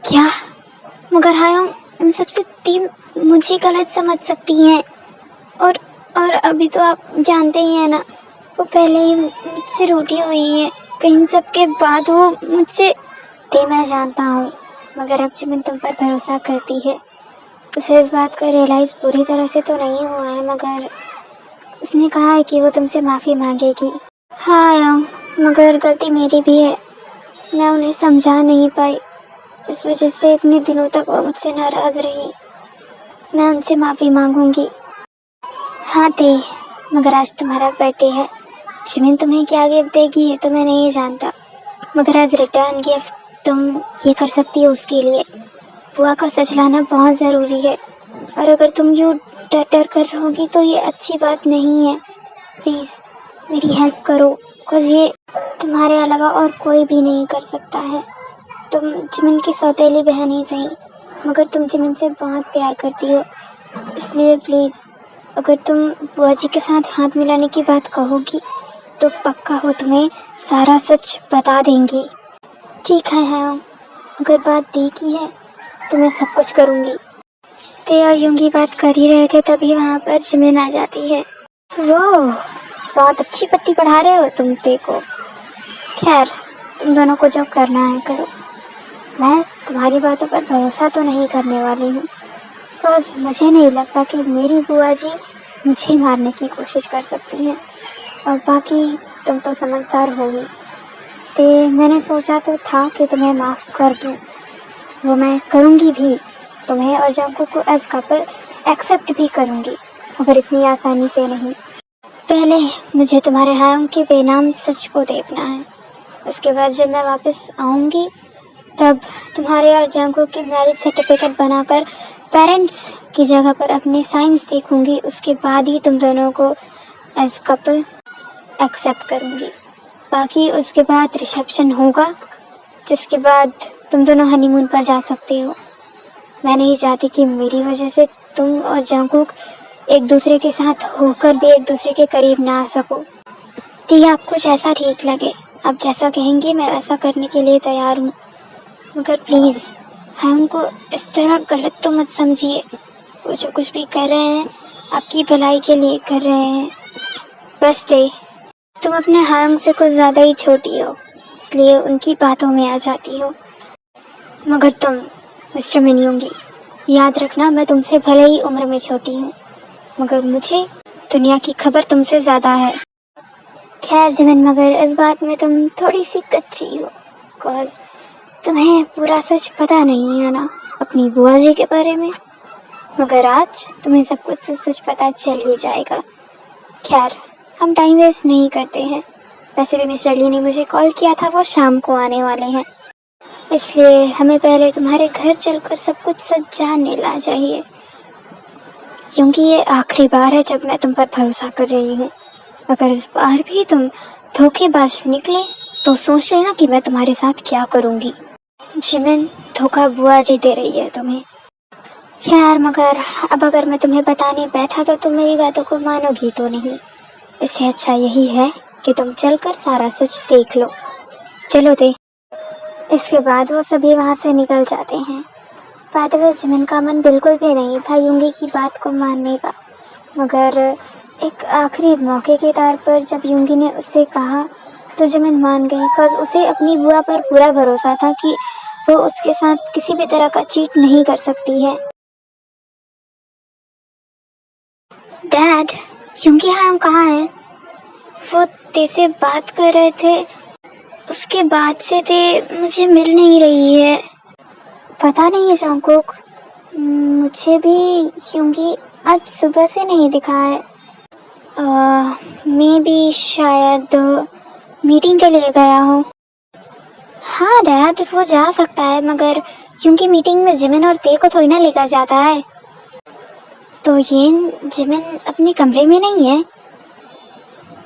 क्या? मगर हायोंग, इन सबसे तीन मुझे गलत समझ सकती हैं। और अभी तो आप जानते ही हैं ना, वो पहले ही मुझसे रूठी हुई है। कहीं सब के बाद वो मुझसे। ते मैं जानता हूँ, मगर अब जिमिन तुम पर भरोसा करती है। उसे इस बात का रियलाइज़ पूरी तरह से तो नहीं हुआ है, मगर उसने कहा है कि वो तुमसे माफ़ी मांगेगी। हाँ हायोंग, मगर गलती मेरी भी है। मैं उन्हें समझा नहीं पाई, जिस वजह से इतने दिनों तक वो मुझसे नाराज़ रही। मैं उनसे माफ़ी मांगूंगी। हाँ ते, मगर आज तुम्हारा बर्थडे है। जिमिन तुम्हें क्या गिफ्ट देगी ये तो मैं नहीं जानता, मगर एज रिटर्न गिफ्ट तुम ये कर सकती हो उसके लिए। बुआ का सच लाना बहुत ज़रूरी है, और अगर तुम यूँ डर डर कर रहोगी तो ये अच्छी बात नहीं है। प्लीज़ मेरी हेल्प करो, बिकॉज़ ये तुम्हारे अलावा और कोई भी नहीं कर सकता है। तुम जिमिन की सौतेली बहन ही सही, मगर तुम जिमिन से बहुत प्यार करती हो। इसलिए प्लीज़, अगर तुम बुआ जी के साथ हाथ मिलाने की बात कहोगी तो पक्का वो तुम्हें सारा सच बता देंगी। ठीक है हाँ, अगर बात दी की है तो मैं सब कुछ करूँगी। ते और यूंगी बात कर ही रहे थे, तभी वहाँ पर जिमिन आ जाती है। वो बहुत अच्छी पट्टी पढ़ा रहे हो तुम ते को। खैर, तुम दोनों को जो करना है करो। मैं तुम्हारी बातों पर भरोसा तो नहीं करने वाली हूँ, बस मुझे नहीं लगता कि मेरी बुआ जी मुझे मारने की कोशिश कर सकती हैं। और बाकी तुम तो समझदार होगी। तो मैंने सोचा तो था कि तुम्हें माफ़ कर दूँ, वो मैं करूँगी भी। तुम्हें और जंगकुक को एज कपल एक्सेप्ट भी करूँगी, मगर इतनी आसानी से नहीं। पहले मुझे तुम्हारे हायोंग के बेनाम सच को देखना है। उसके बाद जब मैं वापस आऊँगी तब तुम्हारे और जंगकुक की मैरिज सर्टिफिकेट बनाकर पेरेंट्स की जगह पर अपने साइंस देखूँगी। उसके बाद ही तुम दोनों को एज कपल एक्सेप्ट करूँगी। बाकी उसके बाद रिसेप्शन होगा, जिसके बाद तुम दोनों हनीमून पर जा सकते हो। मैं नहीं चाहती कि मेरी वजह से तुम और जंगकुक एक दूसरे के साथ होकर भी एक दूसरे के करीब ना आ सको। तो ये आपको जैसा ठीक लगे, आप जैसा कहेंगे मैं वैसा करने के लिए तैयार हूँ। मगर प्लीज़ हमको इस तरह गलत तो मत समझिए। वो जो कुछ भी कर रहे हैं आपकी भलाई के लिए कर रहे हैं। बस ते, तुम अपने हायोंग से कुछ ज़्यादा ही छोटी हो, इसलिए उनकी बातों में आ जाती हो। मगर तुम मिस्टर मिनयोंगी, याद रखना, मैं तुमसे भले ही उम्र में छोटी हूँ, मगर मुझे दुनिया की खबर तुमसे ज़्यादा है। खैर जिमिन, मगर इस बात में तुम थोड़ी सी कच्ची हो, बिकॉज तुम्हें पूरा सच पता नहीं है ना अपनी बुआ जी के बारे में। मगर आज तुम्हें सब कुछ सच पता चल ही जाएगा। खैर, हम टाइम वेस्ट नहीं करते हैं। वैसे भी मिस्टर ली ने मुझे कॉल किया था, वो शाम को आने वाले हैं, इसलिए हमें पहले तुम्हारे घर चलकर सब कुछ सच जान लेना चाहिए, क्योंकि ये आखिरी बार है जब मैं तुम पर भरोसा कर रही हूँ। अगर इस बार भी तुम धोखेबाज निकले तो सोच लेना कि मैं तुम्हारे साथ क्या करूँगी। जिमिन, धोखा बुआ जी दे रही है तुम्हें। खैर, मगर अब अगर मैं तुम्हें बताने बैठा तो तुम मेरी बातों को मानोगी तो नहीं। इससे अच्छा यही है कि तुम चलकर सारा सच देख लो। चलो दे। इसके बाद वो सभी वहाँ से निकल जाते हैं। बात में जिमिन का मन बिल्कुल भी नहीं था यूंगी की बात को मानने का, मगर एक आखिरी मौके के तौर पर जब यूंगी ने उससे कहा तो जिमिन मान गई, बिकॉज उसे अपनी बुआ पर पूरा भरोसा था कि वो उसके साथ किसी भी तरह का चीट नहीं कर सकती है। डैड, यूंगी हायोंग कहाँ है? वो ते से बात कर रहे थे, उसके बाद से ते मुझे मिल नहीं रही है। पता नहीं जंगकुक, मुझे भी यूंगी आज सुबह से नहीं दिखा है। मैं भी शायद मीटिंग के लिए गया हूँ। हाँ डैड, वो जा सकता है, मगर यूंगी मीटिंग में जिमिन और ते को थोड़ी ना लेकर जाता है। तो ये जिमिन अपने कमरे में नहीं है?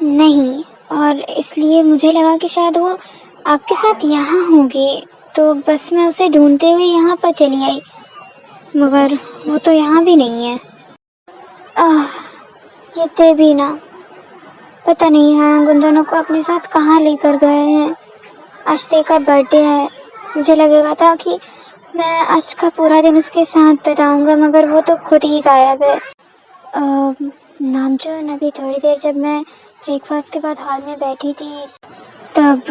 नहीं, और इसलिए मुझे लगा कि शायद वो आपके साथ यहाँ होंगे, तो बस मैं उसे ढूंढते हुए यहाँ पर चली आई, मगर वो तो यहाँ भी नहीं है। ये ते भी ना, पता नहीं हाँ उन दोनों को अपने साथ कहाँ लेकर गए हैं। आज ते का बर्थडे है, मुझे लगेगा था कि मैं आज का पूरा दिन उसके साथ बिताऊंगा, मगर वो तो खुद ही गायब है। नामचून, अभी थोड़ी देर जब मैं ब्रेकफास्ट के बाद हॉल में बैठी थी, तब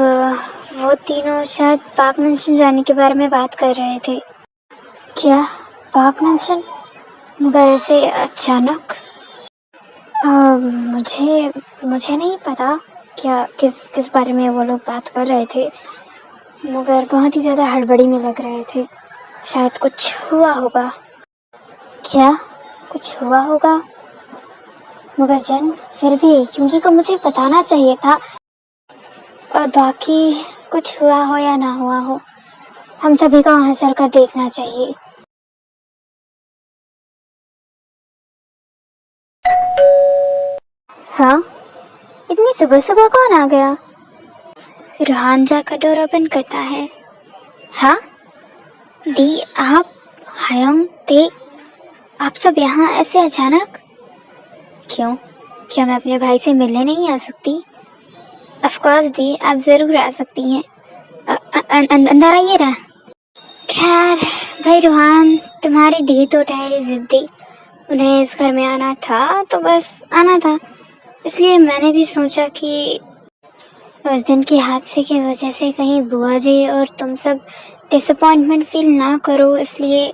वो तीनों शायद पाक मंशन जाने के बारे में बात कर रहे थे। क्या? पाक मंशन? मगर ऐसे अचानक? मुझे मुझे नहीं पता क्या किस किस बारे में वो लोग बात कर रहे थे, मगर बहुत ही ज़्यादा हड़बड़ी में लग रहे थे। शायद कुछ हुआ होगा। क्या? कुछ हुआ होगा? मगर जन, फिर भी यूंगी को मुझे बताना चाहिए था। और बाकी कुछ हुआ हो या ना हुआ हो, हम सभी को वहाँ चलकर देखना चाहिए। हाँ, इतनी सुबह सुबह कौन आ गया? रूहान जाकर डोर ओपन करता है। हाँ दी, आप, हायोंग, ते, आप सब यहाँ ऐसे अचानक? क्यों? क्या मैं अपने भाई से मिलने नहीं आ सकती? ऑफ कोर्स दी, आप जरूर आ सकती हैं। अंदर आइए ना। खैर भाई रूहान, तुम्हारी दी तो ठहरी जिद्दी, उन्हें इस घर में आना था तो बस आना था। इसलिए मैंने भी सोचा कि उस दिन के हादसे की वजह से कहीं बुआ जी और तुम सब डिसअपॉइंटमेंट फील ना करो, इसलिए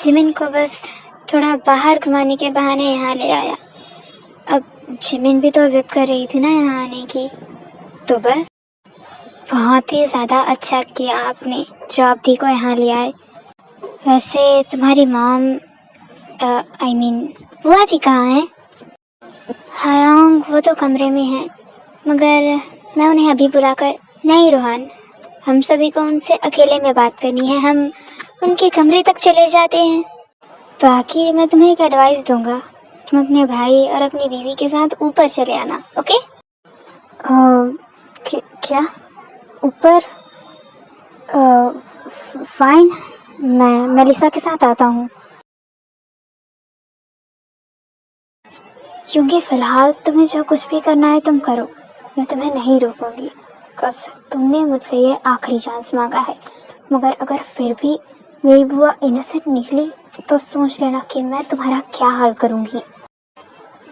जिमिन को बस थोड़ा बाहर घुमाने के बहाने यहाँ ले आया। अब जिमिन भी तो जिद कर रही थी ना यहाँ आने की, तो बस। बहुत ही ज़्यादा अच्छा किया आपने जो आप दी को यहाँ ले आए। वैसे तुम्हारी मॉम, आई मीन बुआ जी कहाँ हैं? हायोंग, वो तो कमरे में है, मगर मैं उन्हें अभी बुलाकर। नहीं रूहान, हम सभी को उनसे अकेले में बात करनी है, हम उनके कमरे तक चले जाते हैं। बाकी मैं तुम्हें एक एडवाइस दूंगा, तुम अपने भाई और अपनी बीवी के साथ ऊपर चले आना, ओके? क्या? ऊपर? फाइन, मैं मेलिसा के साथ आता हूँ। क्योंकि फिलहाल तुम्हें जो कुछ भी करना है तुम करो, मैं तुम्हें नहीं रोकूंगी। बस तुमने मुझसे ये आखिरी चांस मांगा है, मगर अगर फिर भी मेरी बुआ इनोसेंट निकली तो सोच लेना कि मैं तुम्हारा क्या हाल करूंगी।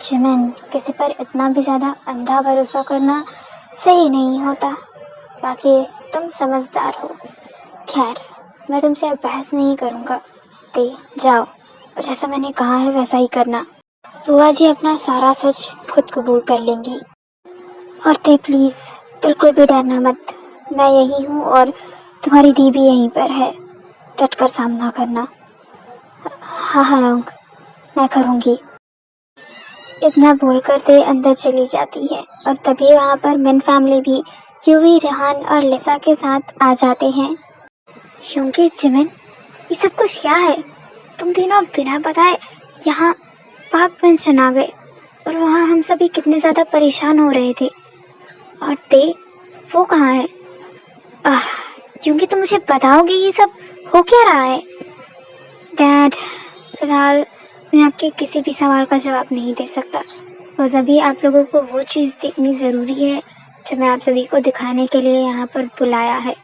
जिमिन, किसी पर इतना भी ज़्यादा अंधा भरोसा करना सही नहीं होता। बाकी तुम समझदार हो। खैर, मैं तुमसे अब बहस नहीं करूँगा। ते जाओ, और जैसा मैंने कहा है वैसा ही करना। बुआ जी अपना सारा सच खुद कबूल कर लेंगी। और ते प्लीज़ बिल्कुल भी डरना मत, मैं यही हूँ और तुम्हारी दी भी यहीं पर है। डटकर सामना करना। हाँ हाँ, मैं करूँगी। इतना बोलकर ते अंदर चली जाती है और तभी वहाँ पर मिन फैमिली भी यूवी, रेहान और लिसा के साथ आ जाते हैं। क्योंकि जिमिन, ये सब कुछ क्या है? तुम तीनों बिना बताए यहाँ पाक पेंशन आ गए, और वहाँ हम सभी कितने ज़्यादा परेशान हो रहे थे। और ते, वो कहाँ है? क्योंकि तुम मुझे बताओगे ये सब हो क्या रहा है? डैड, फिलहाल मैं आपके किसी भी सवाल का जवाब नहीं दे सकता, बस अभी आप लोगों को वो चीज़ देखनी ज़रूरी है जो मैं आप सभी को दिखाने के लिए यहाँ पर बुलाया है।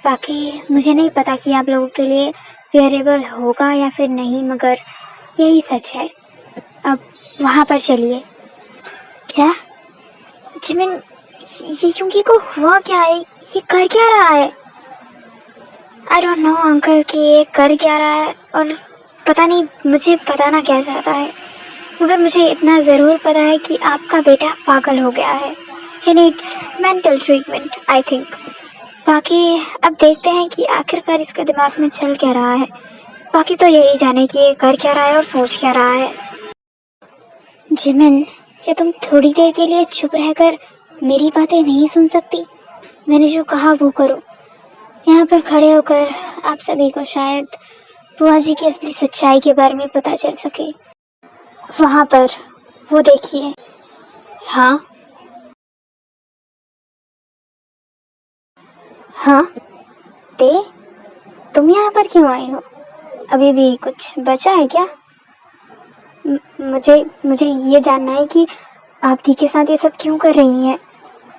बाकी मुझे नहीं पता कि आप लोगों के लिए वेरिएबल होगा या फिर नहीं, मगर यही सच है। अब वहाँ पर चलिए। क्या? जिमिन, ये यूंगी को हुआ क्या है? ये कर क्या रहा है? आई डोंट नो अंकल कि ये कर क्या रहा है, और पता नहीं मुझे बताना क्या चाहता है, मगर मुझे इतना ज़रूर पता है कि आपका बेटा पागल हो गया है। He needs mental treatment, I think. बाकी अब देखते हैं कि आखिरकार इसके दिमाग में चल क्या रहा है। बाकी तो यही जाने कि ये कर क्या रहा है और सोच क्या रहा है। जिमिन, क्या तुम थोड़ी देर के लिए चुप रहकर मेरी बातें नहीं सुन सकती? मैंने जो कहा वो करो। यहाँ पर खड़े होकर आप सभी को शायद बुआ जी की असली सच्चाई के बारे में पता चल सके। वहाँ पर वो देखिए। हाँ हाँ, ते, तुम यहाँ पर क्यों आए हो? अभी भी कुछ बचा है क्या? मुझे मुझे ये जानना है कि आप दी के साथ ये सब क्यों कर रही हैं।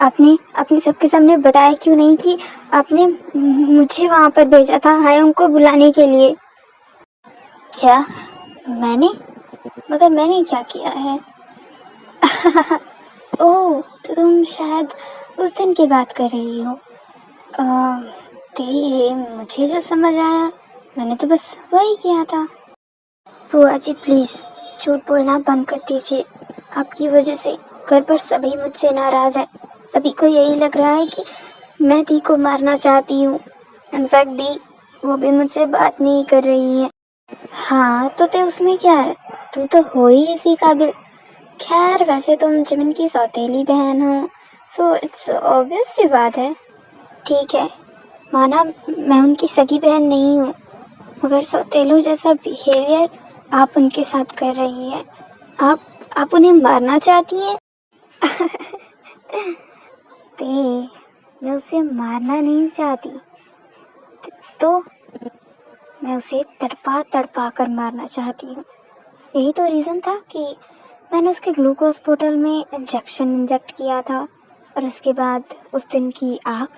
आपने अपने सबके सामने बताया क्यों नहीं कि आपने मुझे वहाँ पर भेजा था हायोंग को बुलाने के लिए? क्या मैंने? मगर मैंने क्या किया है? ओह, तो तुम शायद उस दिन की बात कर रही हो। तो ये मुझे जो समझ आया, मैंने तो बस वही किया था। बुआ जी प्लीज़ झूठ बोलना बंद कर दीजिए। आपकी वजह से घर पर सभी मुझसे नाराज़ है। सभी को यही लग रहा है कि मैं दी को मारना चाहती हूँ। इनफैक्ट दी वो भी मुझसे बात नहीं कर रही है। हाँ तो उसमें क्या है, तुम तो हो ही इसी काबिल। खैर वैसे तुम जिमिन की सौतेली बहन हो, सो इट्स ऑब्वियस सी बात है। ठीक है, माना मैं उनकी सगी बहन नहीं हूँ, मगर सौतेलों जैसा बिहेवियर आप उनके साथ कर रही हैं। आप उन्हें मारना चाहती हैं? ते मैं उसे मारना नहीं चाहती, तो मैं उसे तड़पा तड़पा कर मारना चाहती हूँ। यही तो रीज़न था कि मैंने उसके ग्लूकोज बोतल में इंजेक्शन इंजेक्ट किया था, और उसके बाद उस दिन की आग।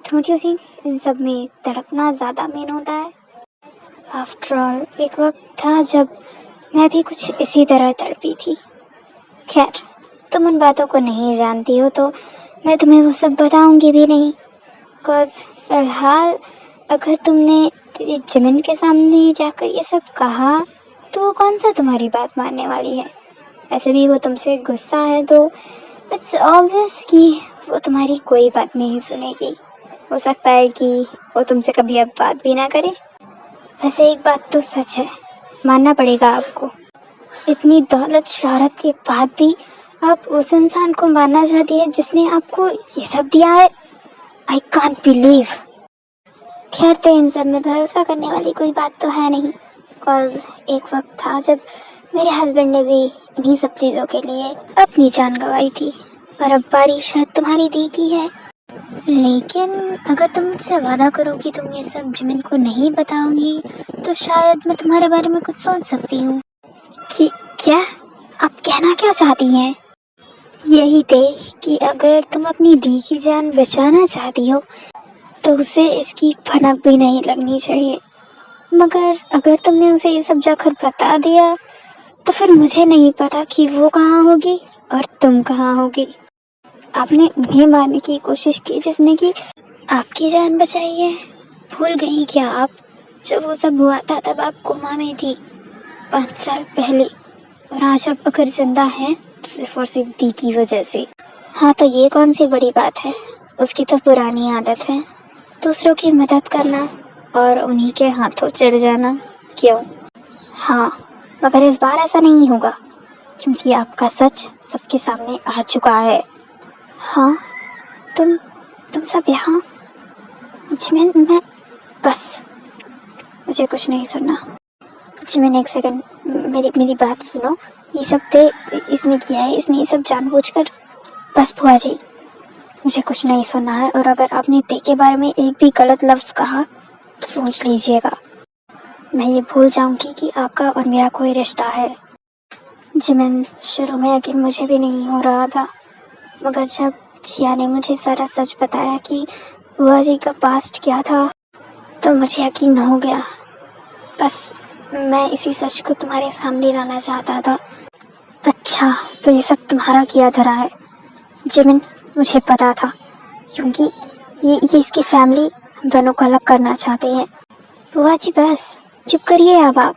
डोंट यू थिंक इन सब में तड़पना ज़्यादा मेन होता है? आफ्टर ऑल एक वक्त था जब मैं भी कुछ इसी तरह तड़पी थी। खैर, तुम उन बातों को नहीं जानती हो तो मैं तुम्हें वो सब बताऊंगी भी नहीं। बिकॉज फिलहाल अगर तुमने तेरी जिमिन के सामने जाकर ये सब कहा तो वो कौन सा तुम्हारी बात मानने वाली है। ऐसे भी वो तुमसे गुस्सा है तो इट्स ऑब्वियस कि वो तुम्हारी कोई बात नहीं सुनेगी। हो सकता है कि वो तुमसे कभी अब बात भी ना करे। वैसे एक बात तो सच है, मानना पड़ेगा आपको, इतनी दौलत शोहरत के बाद भी आप उस इंसान को मारना चाहती है जिसने आपको ये सब दिया है। I can't believe. खैर तो इन सब में भरोसा करने वाली कोई बात तो है नहीं, बिकॉज एक वक्त था जब मेरे हस्बैंड ने भी इन्हीं सब चीज़ों के लिए अपनी जान गंवाई थी, और अब बारी शायद तुम्हारी दी की है। लेकिन अगर तुम मुझसे वादा करो कि तुम ये सब जिमिन को नहीं बताओगी तो शायद मैं तुम्हारे बारे में कुछ सोच सकती हूँ। कि क्या आप कहना क्या चाहती हैं? यही थे कि अगर तुम अपनी दी की जान बचाना चाहती हो तो उसे इसकी भनक भी नहीं लगनी चाहिए। मगर अगर तुमने उसे ये सब जाकर बता दिया तो फिर मुझे नहीं पता कि वो कहाँ होगी और तुम कहाँ होगी। आपने उन्हें मारने की कोशिश की जिसने कि आपकी जान बचाई है। भूल गई क्या आप, जब वो सब हुआ था तब आप कोमा में थी 5 साल पहले, और आज आप अगर जिंदा हैं तो सिर्फ और सिर्फ दी की वजह से। हाँ तो ये कौन सी बड़ी बात है, उसकी तो पुरानी आदत है दूसरों की मदद करना और उन्हीं के हाथों चढ़ जाना। क्यों? हाँ, मगर इस बार ऐसा नहीं होगा क्योंकि आपका सच सबके सामने आ चुका है। हाँ, तुम सब यहाँ? जिमिन, मैं बस, मुझे कुछ नहीं सुनना। जिमिन एक सेकंड, मेरी बात सुनो। ये सब ते इसने किया है, इसने ये सब जानबूझकर। बस बुआ जी, मुझे कुछ नहीं सुनना है, और अगर आपने ते के बारे में एक भी गलत लफ्ज कहा तो सोच लीजिएगा मैं ये भूल जाऊंगी कि आपका और मेरा कोई रिश्ता है। जिमिन, शुरू में यकीन मुझे भी नहीं हो रहा था, मगर जब जिया ने मुझे सारा सच बताया कि बुआ जी का पास्ट क्या था तो मुझे यकीन हो गया। बस मैं इसी सच को तुम्हारे सामने लाना चाहता था। अच्छा, तो ये सब तुम्हारा किया धरा है? जिमिन, मुझे पता था क्योंकि ये इसकी फैमिली हम दोनों को अलग करना चाहते हैं। बुआ जी बस चुप करिए अब आप।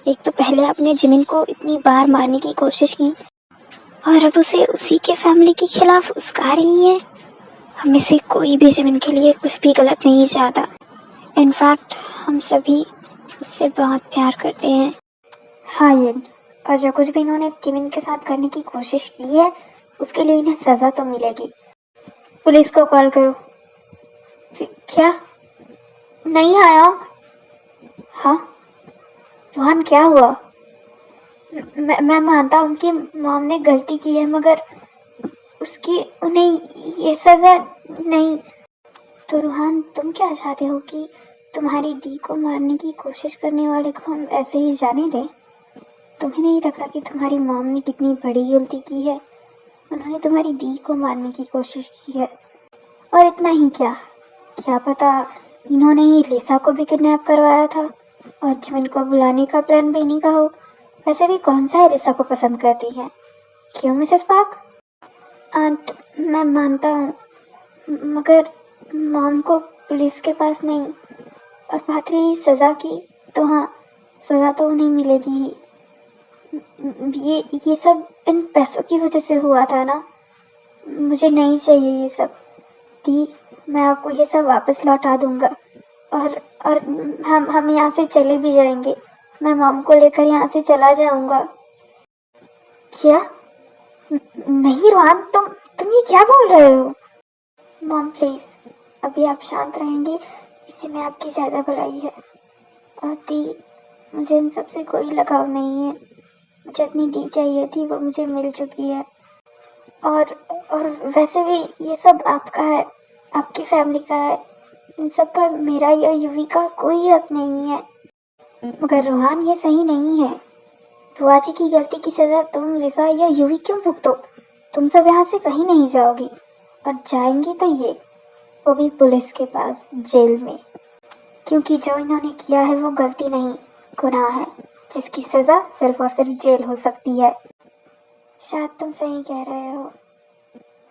एक तो पहले आपने जिमिन को इतनी बार मारने की कोशिश की और अब उसे उसी के फैमिली के खिलाफ उस्का रही हैं। हम में से कोई भी जिमिन के लिए कुछ भी गलत नहीं चाहता। इनफैक्ट हम सभी उससे बहुत प्यार करते हैं। हाँ यिन, और जो कुछ भी इन्होंने जिमिन के साथ करने की कोशिश की है उसके लिए इन्हें सज़ा तो मिलेगी। पुलिस को कॉल करो। क्या? नहीं आया? हाँ रोहन, क्या हुआ? मैं मानता हूँ कि मॉम ने गलती की है, मगर उसकी उन्हें ये सज़ा नहीं। तो रोहन, तुम क्या चाहते हो कि तुम्हारी दी को मारने की कोशिश करने वाले को हम ऐसे ही जाने दें? तुम्हें नहीं लगता कि तुम्हारी मॉम ने कितनी बड़ी गलती की है? उन्होंने इन्होंने तुम्हारी दी को मारने की कोशिश की है। और इतना ही क्या पता इन्होंने ही लिसा को भी किडनैप करवाया था और जिमिन को बुलाने का प्लान भी इन्हीं का हो। वैसे भी कौन सा है लिसा को पसंद करती है, क्यों मिसेस पार्क? आंट, मैं मानता हूँ, मगर मॉम को पुलिस के पास नहीं। और बात रही सज़ा की, तो हाँ, सज़ा तो उन्हें मिलेगी ही। ये सब इन पैसों की वजह से हुआ था ना। मुझे नहीं चाहिए ये सब। दी, मैं आपको ये सब वापस लौटा दूंगा और हम यहाँ से चले भी जाएंगे। मैं मॉम को लेकर यहाँ से चला जाऊंगा। क्या? नहीं रोहन, तुम ये क्या बोल रहे हो? मॉम प्लीज, अभी आप शांत रहेंगी, इसी में आपकी ज़्यादा भलाई है। और दी, मुझे इन सब से कोई लगाव नहीं है। मुझे अपनी दी चाहिए थी, वो मुझे मिल चुकी है। और वैसे भी ये सब आपका है, आपकी फैमिली का है। इन सब पर मेरा या युवी का कोई हक नहीं है। मगर रोहान, ये सही नहीं है। बुआ जी की गलती की सज़ा तुम, रिसा या युवी क्यों भुगतो? तुम सब यहाँ से कहीं नहीं जाओगी, और जाएंगी तो ये, वो भी पुलिस के पास, जेल में। क्योंकि जो इन्होंने किया है वो गलती नहीं, गुनाह है, जिसकी सज़ा सिर्फ और सिर्फ जेल हो सकती है। शायद तुम सही कह रहे हो।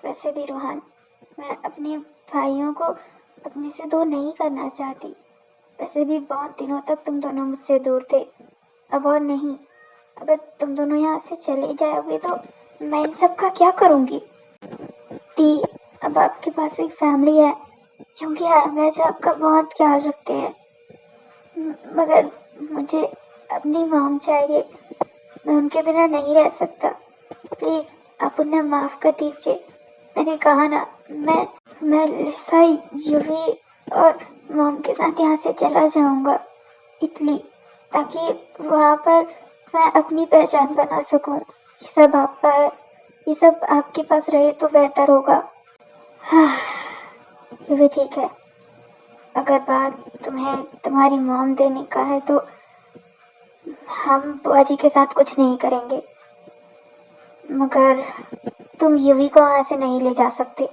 वैसे भी रोहन, मैं अपने भाइयों को अपने से दूर नहीं करना चाहती। वैसे भी बहुत दिनों तक तुम दोनों मुझसे दूर थे, अब और नहीं। अगर तुम दोनों यहाँ से चले जाओगे तो मैं इन सब का क्या करूँगी? दी, अब आपके पास एक फैमिली है, क्योंकि मैं जो आपका बहुत ख्याल रखते हैं। मगर मुझे अपनी मॉम चाहिए, मैं उनके बिना नहीं रह सकता। प्लीज़ आप उन्हें माफ़ कर दीजिए। मैंने कहा ना, मैं लिसा, युवी और मॉम के साथ यहाँ से चला जाऊँगा इटली, ताकि वहाँ पर मैं अपनी पहचान बना सकूँ। ये सब आपका है, ये सब आपके पास रहे तो बेहतर होगा। हाँ, ये भी ठीक है। अगर बात तुम्हें तुम्हारी मॉम देने का है तो हम बुआ जी के साथ कुछ नहीं करेंगे, मगर तुम युवी को वहाँ से नहीं ले जा सकते।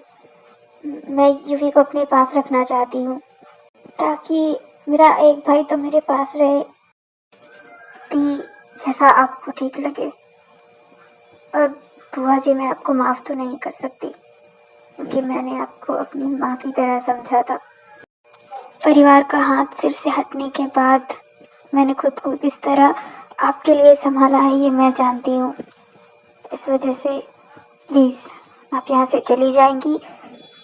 मैं युवी को अपने पास रखना चाहती हूँ, ताकि मेरा एक भाई तो मेरे पास रहे। दी, जैसा आपको ठीक लगे। और बुआ जी, मैं आपको माफ़ तो नहीं कर सकती, क्योंकि मैंने आपको अपनी माँ की तरह समझा था। परिवार का हाथ सिर से हटने के बाद मैंने खुद को किस तरह आपके लिए संभाला है, ये मैं जानती हूँ। इस वजह से प्लीज़ आप यहाँ से चली जाएंगी,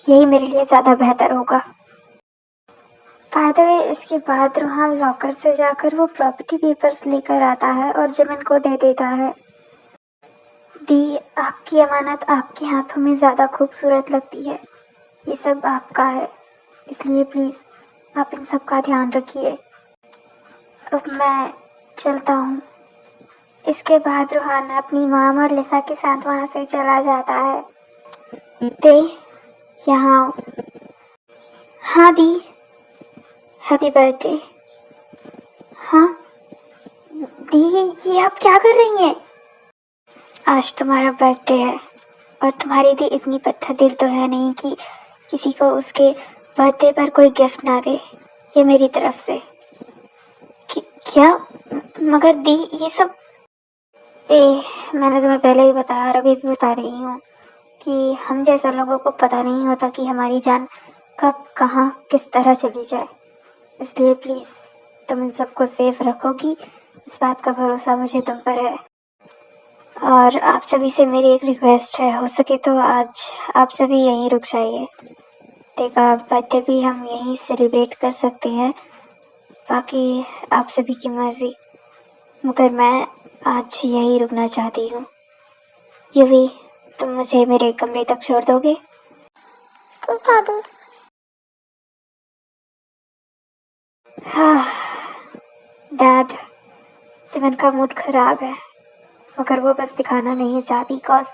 यही मेरे लिए ज़्यादा बेहतर होगा। बाय द वे, इसके बाद रोहान लॉकर से जाकर वो प्रॉपर्टी पेपर्स लेकर आता है और जिमिन को दे देता है। दी, आपकी अमानत आपके हाथों में ज़्यादा खूबसूरत लगती है। ये सब आपका है, इसलिए प्लीज़ आप इन सब का ध्यान रखिए। अब मैं चलता हूँ। इसके बाद रोहान अपनी मॉम और लिसा के साथ वहाँ से चला जाता है। दे, यहाँ आओ। हाँ दी, हैप्पी बर्थडे। हाँ दी, ये आप क्या कर रही हैं? आज तुम्हारा बर्थडे है, और तुम्हारी दी इतनी पत्थर दिल तो है नहीं कि किसी को उसके बर्थडे पर कोई गिफ्ट ना दे, ये मेरी तरफ से। क्या? मगर दी, ये सब मैंने तुम्हें पहले ही बताया और अभी भी बता रही हूँ कि हम जैसा लोगों को पता नहीं होता कि हमारी जान कब कहाँ किस तरह चली जाए। इसलिए प्लीज़ तुम इन सबको सेफ रखोगी, इस बात का भरोसा मुझे तुम पर है। और आप सभी से मेरी एक रिक्वेस्ट है, हो सके तो आज आप सभी यहीं रुक जाइए। देखा, बर्थडे भी हम यहीं सेलिब्रेट कर सकते हैं, बाकी आप सभी की मर्ज़ी, मगर मैं आज यहीं रुकना चाहती हूँ। युवी, तुम मुझे मेरे कमरे तक छोड़ दोगे? ठीक है दी। हाँ डैड, जिमिन का मूड खराब है, मगर वो बस दिखाना नहीं चाहती, कॉज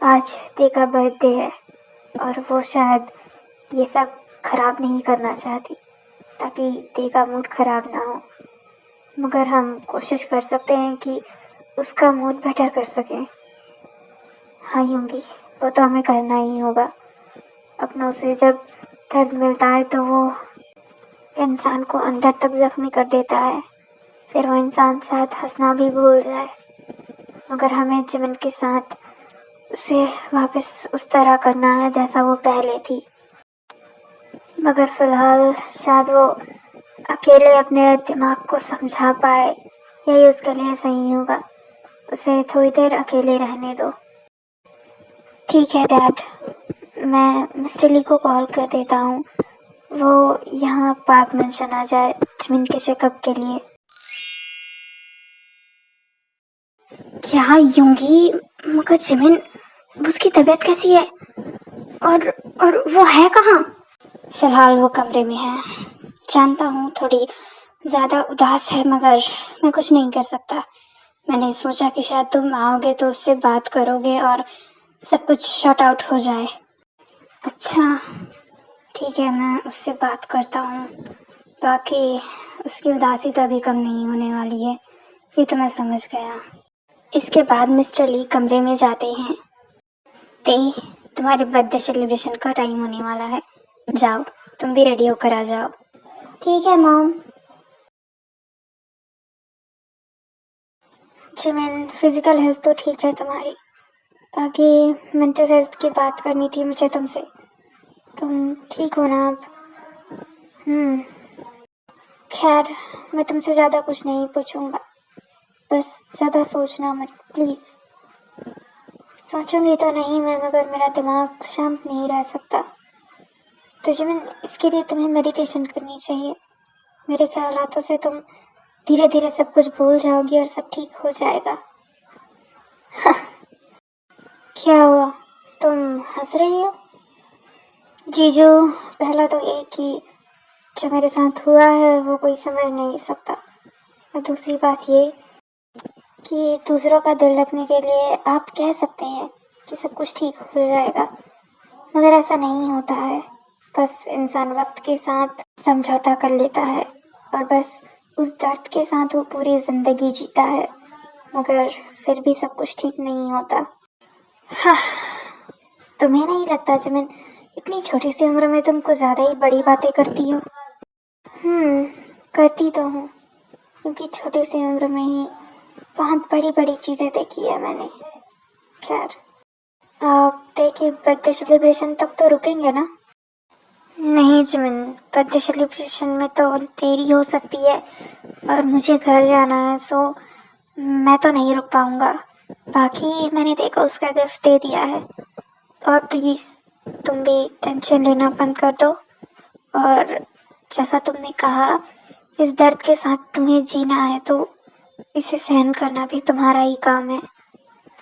आज दे का बर्थडे है और वो शायद ये सब खराब नहीं करना चाहती, ताकि दे का मूड खराब ना हो। मगर हम कोशिश कर सकते हैं कि उसका मूड बेटर कर सकें। हाँ यूंगी, वो तो हमें करना ही होगा। अपनों से जब दर्द मिलता है तो वो इंसान को अंदर तक जख्मी कर देता है, फिर वो इंसान शायद हंसना भी भूल जाए। मगर हमें जिमिन के साथ उसे वापस उस तरह करना है जैसा वो पहले थी। मगर फिलहाल शायद वो अकेले अपने दिमाग को समझा पाए, यही उसके लिए सही होगा। उसे थोड़ी देर अकेले रहने दो। ठीक है डैड, मैं मिस्टर ली को कॉल कर देता हूँ, वो यहाँ पार्क में चला जाए जिमिन के चेकअप के लिए। क्या यूंगी? मगर जिमिन, उसकी तबीयत कैसी है? और वो है कहाँ? फिलहाल वो कमरे में है। जानता हूँ थोड़ी ज़्यादा उदास है, मगर मैं कुछ नहीं कर सकता। मैंने सोचा कि शायद तुम आओगे तो उससे बात करोगे और सब कुछ शॉर्ट आउट हो जाए। अच्छा ठीक है, मैं उससे बात करता हूँ। बाकी उसकी उदासी तो अभी कम नहीं होने वाली है, ये तो मैं समझ गया। इसके बाद मिस्टर ली कमरे में जाते हैं। ते, तुम्हारे बर्थडे सेलिब्रेशन का टाइम होने वाला है, जाओ तुम भी रेडी होकर आ जाओ। ठीक है मॉम। जिमिन, फिजिकल हेल्थ तो ठीक है तुम्हारी, बाकी मेंटल हेल्थ की बात करनी थी मुझे तुमसे। तुम ठीक हो ना अब? खैर, मैं तुमसे ज़्यादा कुछ नहीं पूछूंगा, बस ज़्यादा सोचना मत प्लीज़। सोचूंगी तो नहीं मैं, मगर मेरा दिमाग शांत नहीं रह सकता। तो जिमिन, इसके लिए तुम्हें मेडिटेशन करनी चाहिए। मेरे ख्यालातों से तुम धीरे धीरे सब कुछ भूल जाओगी और सब ठीक हो जाएगा। क्या हुआ, तुम हंस रही हो? जीजू, पहला तो ये कि जो मेरे साथ हुआ है वो कोई समझ नहीं सकता, और दूसरी बात ये कि दूसरों का दिल रखने के लिए आप कह सकते हैं कि सब कुछ ठीक हो जाएगा, मगर ऐसा नहीं होता है। बस इंसान वक्त के साथ समझौता कर लेता है और बस उस दर्द के साथ वो पूरी जिंदगी जीता है, मगर फिर भी सब कुछ ठीक नहीं होता। हाँ, तुम्हें नहीं लगता जिमिन, इतनी छोटी सी उम्र में तुम कुछ ज़्यादा ही बड़ी बातें करती हो? करती तो हूँ, क्योंकि छोटी सी उम्र में ही बहुत बड़ी बड़ी चीज़ें देखी है मैंने। खैर, आप देखिए बर्थडे सेलिब्रेशन तक तो रुकेंगे ना? नहीं जिमिन, बर्थडे सेलिब्रेशन में तो देरी हो सकती है और मुझे घर जाना है, सो मैं तो नहीं रुक पाऊँगा। बाकी मैंने देखा उसका गिफ्ट दे दिया है, और प्लीज़ तुम भी टेंशन लेना बंद कर दो। और जैसा तुमने कहा, इस दर्द के साथ तुम्हें जीना है तो इसे सहन करना भी तुम्हारा ही काम है,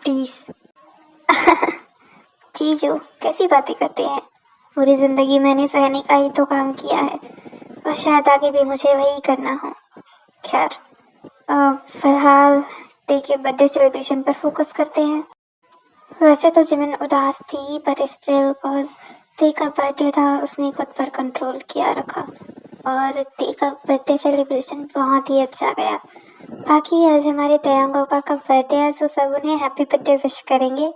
प्लीज़। जीजू, कैसी बातें करते हैं? पूरी ज़िंदगी मैंने सहने का ही तो काम किया है, और शायद आगे भी मुझे वही करना हो। खैर, फिलहाल देखिए बर्थडे सेलिब्रेशन पर फोकस करते हैं। वैसे तो जिमिन उदास थी, बट स्टिल कॉज ते का बर्थडे था, उसने खुद पर कंट्रोल किया रखा और ते का बर्थडे सेलिब्रेशन बहुत ही अच्छा गया। बाकी आज हमारे तयांग पापा का बर्थडे है, सो सब उन्हें हैप्पी बर्थडे विश करेंगे।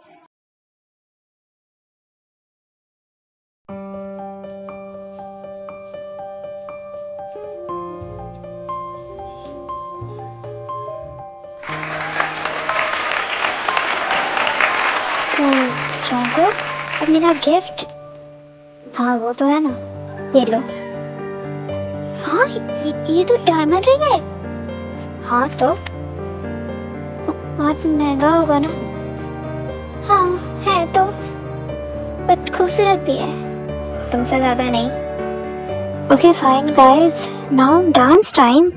चौंको, अब मेरा गिफ्ट। हाँ वो तो है ना, ये लो। हाँ ये तो डायमंड रिंग है। हाँ तो बहुत महंगा होगा ना? हाँ है तो, बट खूबसूरत भी है, तुमसे ज्यादा नहीं। Okay fine guys, now dance time.